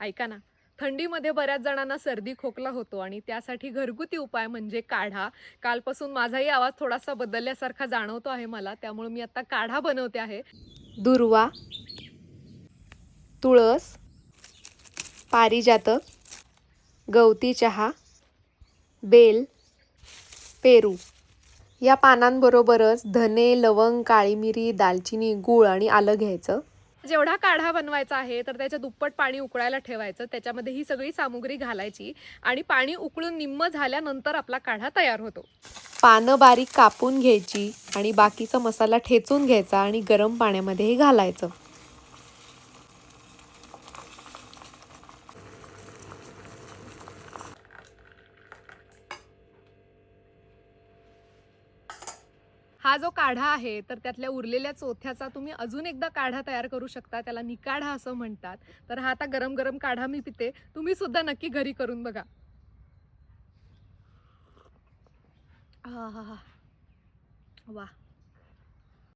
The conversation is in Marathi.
ऐका ना, थंडीमध्ये बऱ्याच जणांना सर्दी खोकला होतो आणि त्यासाठी घरगुती उपाय म्हणजे काढा. कालपासून माझाही आवाज थोडासा बदलल्यासारखा जाणवतो आहे मला, त्यामुळे मी आता काढा बनवते आहे. दुर्वा, तुळस, पारिजातक, गवती चहा, बेल, पेरू या पानांबरोबरच धने, लवंग, काळी मिरी, दालचिनी, गूळ आणि आलं घ्यायचं. जेवढा काढा बनवायचा आहे, तर त्याच्या दुप्पट पाणी उकळायला ठेवायचं. त्याच्यामध्ये ही सगळी सामुग्री घालायची आणि पाणी उकळून निम्मं झाल्यानंतर आपला काढा तयार होतो. पानं बारीक कापून घ्यायची आणि बाकीचा मसाला ठेचून घ्यायचा आणि गरम पाण्यामध्ये घालायचं. हा जो काढा आहे, तर त्यातल्या उरलेल्या चोथ्याचा तुम्ही अजून एकदा काढा तयार करू शकता. त्याला निकाढा असं म्हणतात. तर हा आता गरम-गरम काढा मी पिते. तुम्ही सुद्धा नक्की घरी करून बघा. आहाहा! वाह!